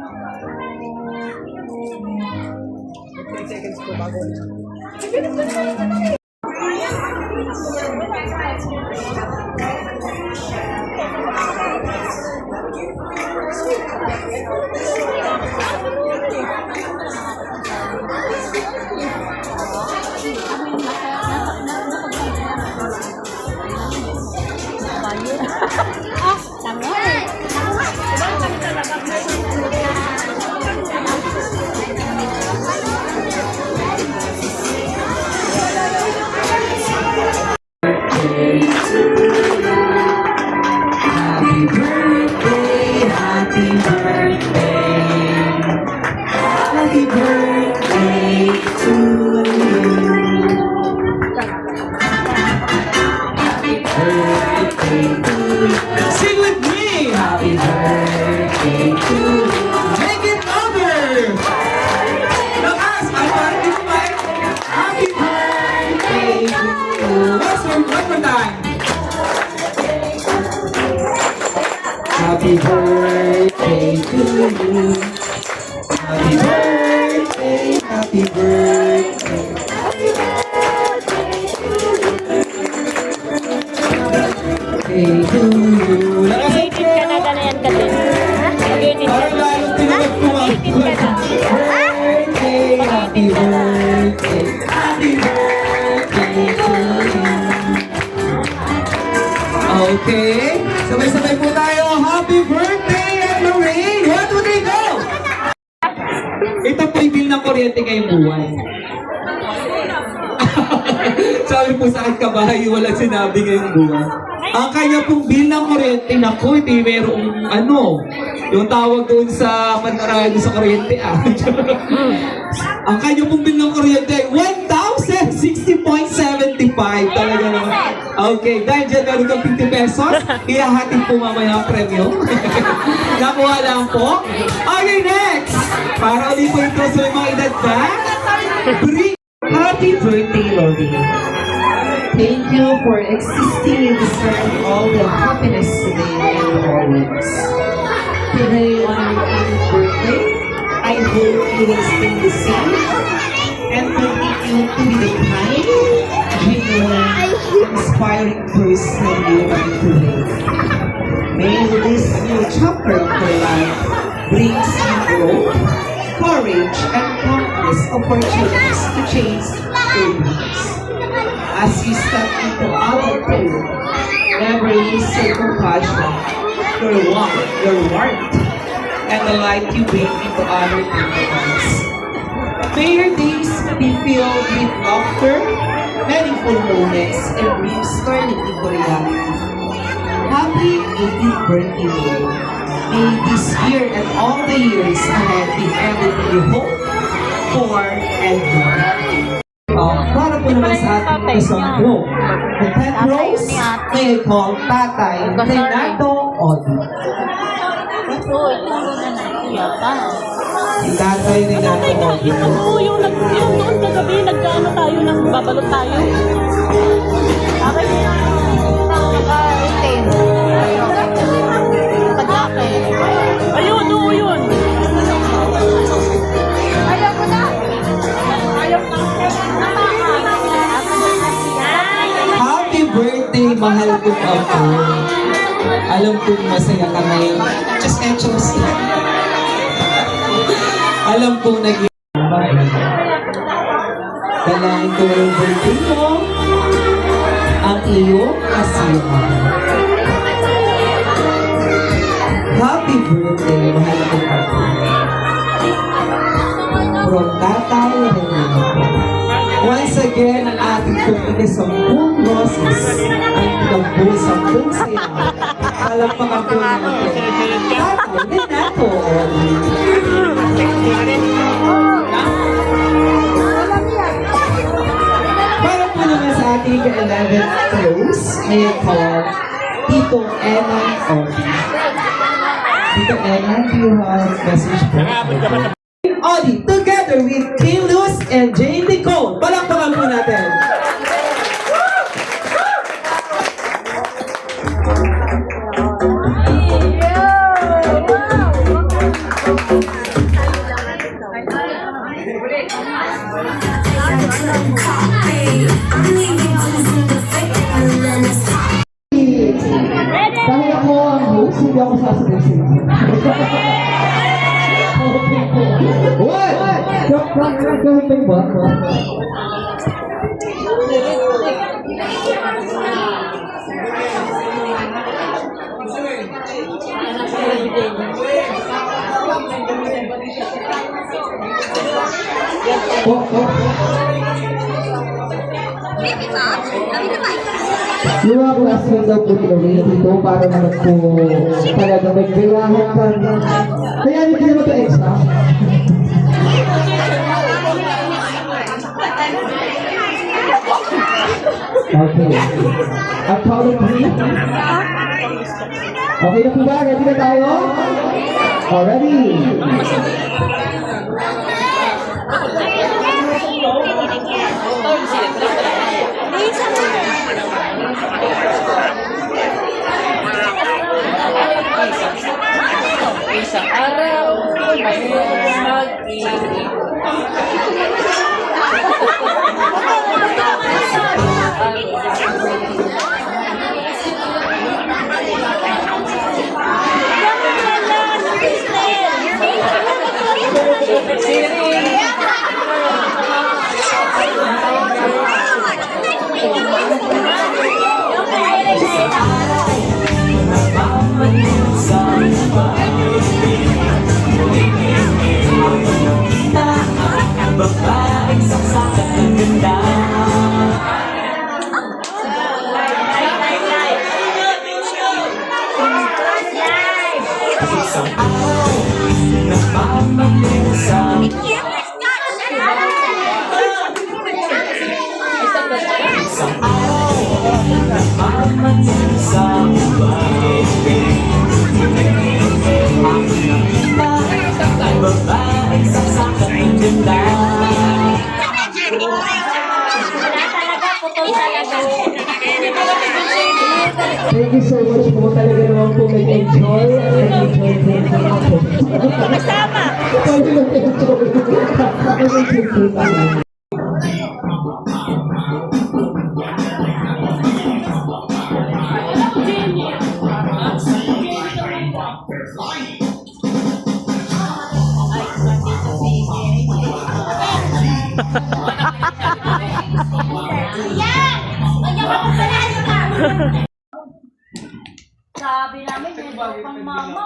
10 seconds po bago. Sing with me! Happy birthday to you. Make it over! Lakas! Happy birthday to you. One more time. Happy birthday to you. Happy birthday, happy birthday. Happy to you. Mag-18 ka na, ganayan ka din. Mag-18 ka Parang na. lalong tinawag ko ang birthday, happy birthday, happy birthday to you. Okay, sabay-sabay po tayo. Happy birthday, Aunt Lorraine! 1, 2, 3, go! Ito po yung bill ng kuryente ngayong buwan. Sabi po sa akin, kabahay, walang sinabi ngayong buwan. Ang kanya pong bill ng kuryente, naku, ito yung merong yung tawag doon sa panarayan sa kuryente, Ang kanya pong bill ng kuryente ay 1,060.75 talaga naman. Okay, dahil dyan meron kang 50 pesos, ihahatid po mamaya ang premyo. Nakuha lang po. Okay, next! Para ulit po ito sa mga edad pa. Happy birthday, Lordy. Thank you for existing. You deserve all the happiness today and always. Today on your 8th birthday, I hope you will stay the same and continue to be the kind, genuine, inspiring person you are today. May this new chapter of your life brings you growth, courage, and countless opportunities to change your lives. As you step into adulthood, never lose your compassion, your warmth, and the light you bring into other people's lives. May your days be filled with laughter, meaningful moments, and dreams turning into reality. Happy 18th birthday, Lord. May this year and all the years ahead be everything you hope for and more. Para po naman sa ating isang row. The 10th rows, may call Tatay Renato Odi. Tatay Renato Odi. Oo, yung noon kagabi, nag-ano tayo, nagbabalot tayo. Okay. Ayun, oo yun. Ayaw ko na. Ayaw na. Happy birthday, mahal kong ako. Alam kong masaya ka ngayon. Just enjoy. Alam kong naging dalahin ko yung birthday mo, ang iyong kasiyahan. Happy birthday, mahal kong ako. From Tatay Renato. Once again, ang ating pagkakita sa buong roses ang tinagpo sa buong saya. Palagpakan po natin. Tatay Renato. Para po naman sa ating 11th close, may call Tito Enan Odi. Tito Enan, do you have a message po? Odi, together with Kim Luz and Jane Nicole. Palakpakan po natin. Dahil ako ang host, hindi ako sasabihin sa inyo. What? Kahit ba? Yung mga classmate daw po tinawin dito para naman po talaga magbilahan ka. Kaya hindi naman ito extra. Okay. At count of three. Okay na po ba? Ready na tayo? Already. Isang araw ay mag-iinit. Babaeng saksakan ng ganda. Isang araw nagmamaling sa isang araw nagmamaling sa babaeng babaeng saksakan ng ganda. Thank you so much po. Talaga naman po nag-enjoy. Nag-enjoy po ako. Kasama. Talaga nag-enjoy. Nag-enjoy po ako. Sabi namin, may pang mama.